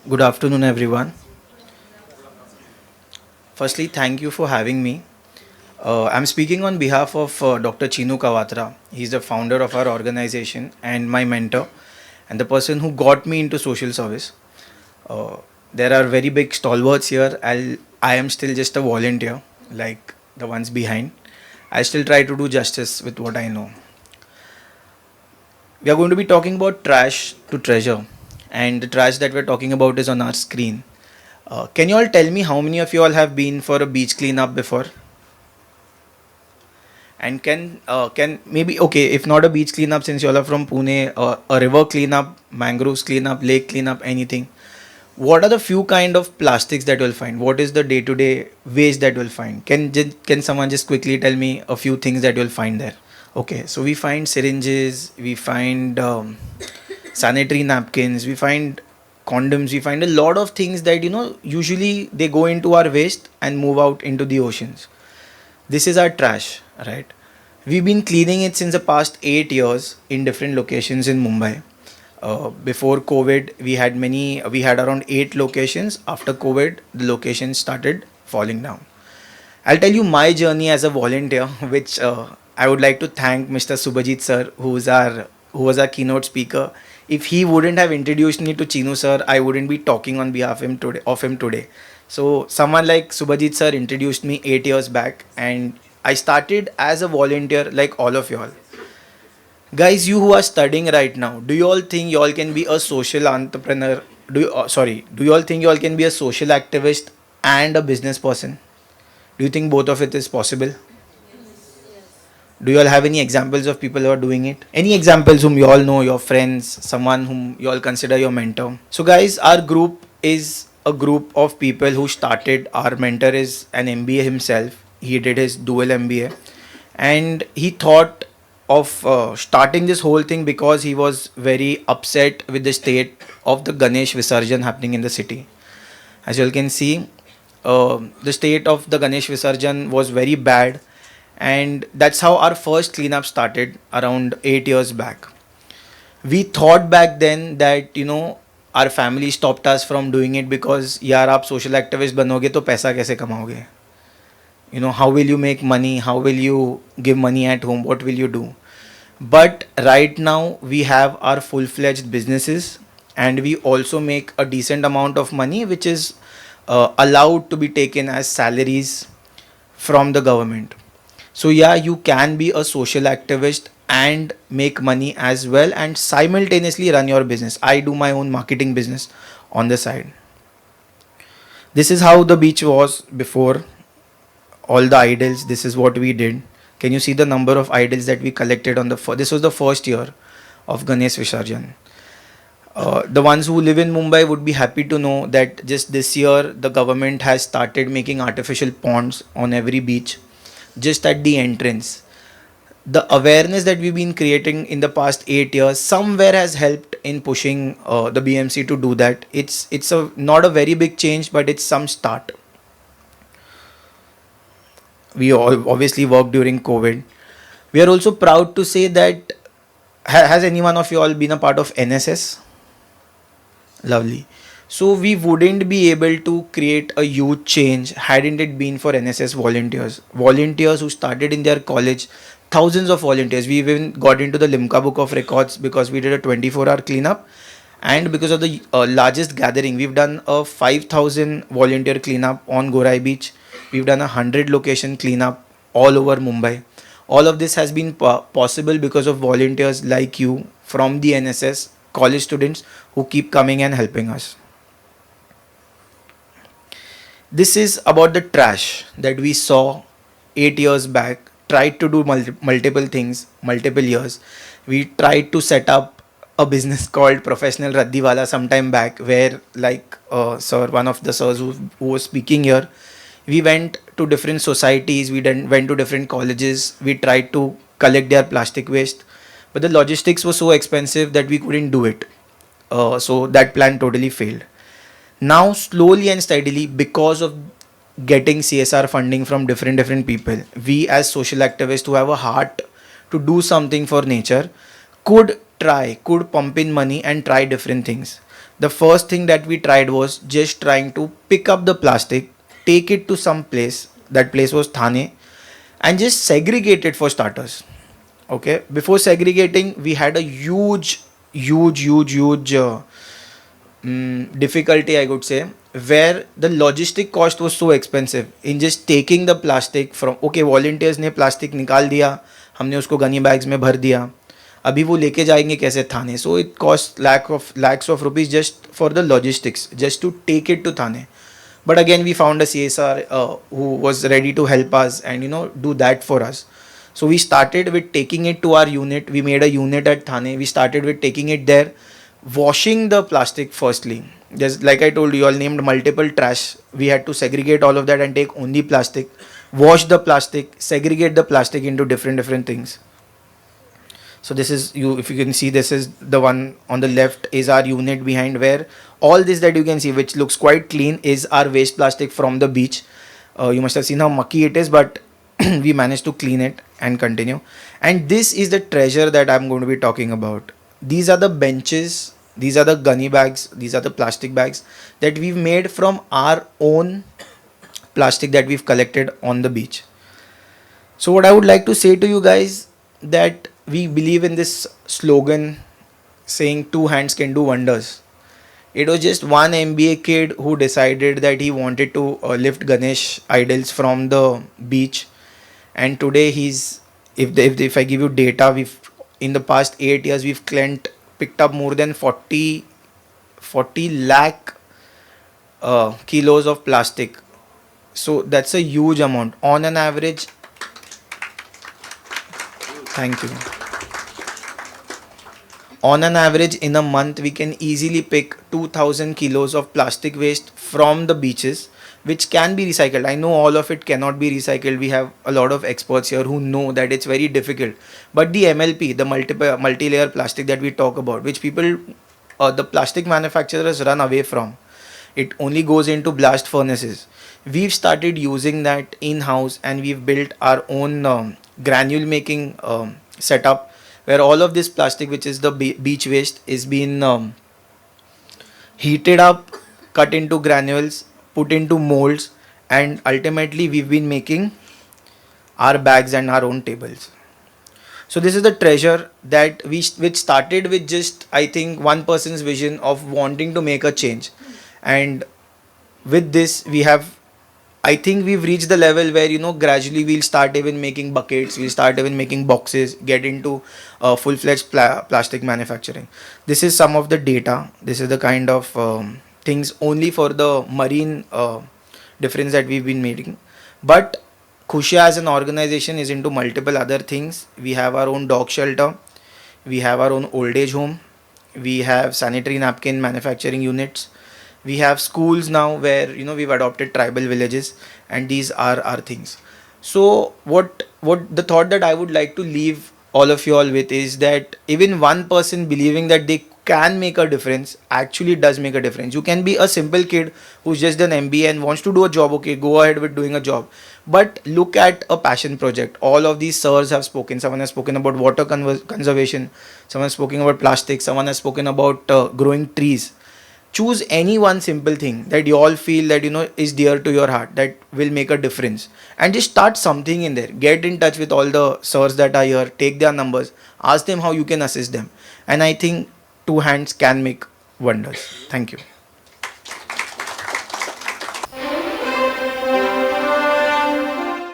Good afternoon, everyone. Firstly, thank you for having me. I'm speaking on behalf of Dr. Chinu Kawatra. He's the founder of our organization and my mentor, and the person who got me into social service. Uh, there are very big stalwarts here. I am still just a volunteer, like the ones behind. I still try to do justice with what I know. We are going to be talking about trash to treasure, and the trash that we're talking about is on our screen. Can you all tell me how many of you all have been for a beach cleanup before? And can maybe okay, if not a beach cleanup, since you all are from Pune, a river cleanup, mangroves cleanup, lake cleanup, anything. What are the few kind of plastics that you'll find? What is the day-to-day waste that you'll find? Can someone just quickly tell me a few things that you'll find there? Okay, so we find syringes, we find sanitary napkins, we find condoms, we find a lot of things that usually they go into our waste and move out into the oceans. This is our trash, right? We've been cleaning it since the past 8 years in different locations in Mumbai. Before COVID, we had around 8 locations. After COVID, the locations started falling down. I'll tell you my journey as a volunteer, which I would like to thank Mr. Subhajit sir, who was our keynote speaker. If he wouldn't have introduced me to Chinu sir, I wouldn't be talking on behalf of him today. So someone like Subhajit sir introduced me 8 years back, and I started as a volunteer like all of y'all. Guys, you who are studying right now, do you all think you all can be a social entrepreneur? Do you all think you all can be a social activist and a business person? Do you think both of it is possible? Do you all have any examples of people who are doing it? Any examples whom you all know, your friends, someone whom you all consider your mentor? So, guys, our group is a group of people who started. Our mentor is an MBA himself. He did his dual MBA, and he thought of starting this whole thing because he was very upset with the state of the Ganesh Visarjan happening in the city. As you all can see, the state of the Ganesh Visarjan was very bad, and that's how our first cleanup started around 8 years back. We thought back then that our family stopped us from doing it because यार आप social activist बनोगे तो पैसा कैसे कमाओगे? How will you make money? How will you give money at home? What will you do? But right now we have our full-fledged businesses, and we also make a decent amount of money which is allowed to be taken as salaries from the government. So yeah, you can be a social activist and make money as well and simultaneously run your business. I do my own marketing business on the side. This is how the beach was before all the idols. This is what we did. Can you see the number of idols that we collected on this was the first year of Ganesh Visarjan. The ones who live in Mumbai would be happy to know that just this year the government has started making artificial ponds on every beach just at the entrance. The awareness that we've been creating in the past 8 years somewhere has helped in pushing the BMC to do that. It's a not a very big change, but it's some start. We all obviously worked during COVID. We are also proud to say that has any one of you all been a part of NSS? Lovely. So we wouldn't be able to create a huge change hadn't it been for NSS volunteers. Volunteers who started in their college, thousands of volunteers. We even got into the Limca Book of Records because we did a 24-hour cleanup, and because of the largest gathering, we've done a 5,000 volunteer cleanup on Gorai Beach. We've done 100 location cleanup all over Mumbai. All of this has been possible because of volunteers like you from the NSS, college students who keep coming and helping us. This is about the trash that we saw 8 years back. Tried to do multiple things, multiple years. We tried to set up a business called Professional Raddiwala sometime back, where, like sir, one of the sirs who was speaking here, we went to different societies, we then went to different colleges, we tried to collect their plastic waste, but the logistics was so expensive that we couldn't do it. So that plan totally failed. Now slowly and steadily, because of getting CSR funding from different people, we as social activists who have a heart to do something for nature could could pump in money and try different things. The first thing that we tried was just trying to pick up the plastic, take it to some place. That place was Thane, and just segregate it for starters. Okay, before segregating, we had a huge difficulty, I would say, where the logistic cost was so expensive in just taking the plastic from, okay, volunteers ने plastic निकाल दिया, हमने उसको Ghani bags में भर दिया, अभी वो लेके जाएंगे कैसे थाने. So it cost lakhs of rupees just for the logistics, just to take it to Thane. But again, we found a CSR who was ready to help us and do that for us. So we started with taking it to our unit. We made a unit at Thane. We started with taking it there, washing the plastic firstly. Just like I told you, all named multiple trash. We had to segregate all of that and take only plastic, wash the plastic, segregate the plastic into different things. So this is, you if you can see, this is the one on the left is our unit behind, where all this that you can see, which looks quite clean, is our waste plastic from the beach. You must have seen how mucky it is, but we managed to clean it and continue. And this is the treasure that I'm going to be talking about. These are the benches, these are the gunny bags, these are the plastic bags that we've made from our own plastic that we've collected on the beach. So what I would like to say to you guys, that we believe in this slogan saying two hands can do wonders. It was just one MBA kid who decided that he wanted to lift Ganesh idols from the beach, and today he's, if I give you data, we've, in the past 8 years, we've picked up more than 40 lakh kilos of plastic. So that's a huge amount on an average. Thank you. On an average, in a month, we can easily pick 2000 kilos of plastic waste from the beaches, which can be recycled. I know all of it cannot be recycled. We have a lot of experts here who know that it's very difficult. But the MLP, the multi-layer plastic that we talk about, which people, the plastic manufacturers run away from, it only goes into blast furnaces. We've started using that in-house, and we've built our own granule making setup, where all of this plastic, which is the beach waste, is being heated up, cut into granules, put into molds, and ultimately we've been making our bags and our own tables. So this is the treasure that which started with just, I think, one person's vision of wanting to make a change. And with this, I think we've reached the level where gradually we'll start even making buckets, we'll start even making boxes, get into full-fledged plastic manufacturing. This is some of the data. This is the kind of things only for the marine difference that we've been making. But Khushia as an organization is into multiple other things. We have our own dog shelter, we have our own old age home, we have sanitary napkin manufacturing units, we have schools now where we've adopted tribal villages, and these are our things. So what the thought that I would like to leave all of you all with is that even one person believing that they can make a difference actually does make a difference. You can be a simple kid who's just done MBA and wants to do a job. Okay, go ahead with doing a job, but look at a passion project. All of these sirs have spoken. Someone has spoken about water conservation, someone has spoken about plastic, someone has spoken about growing trees. Choose any one simple thing that you all feel that is dear to your heart, that will make a difference, and just start something in there. Get in touch with all the sirs that are here, take their numbers, ask them how you can assist them, and I think two hands can make wonders. Thank you.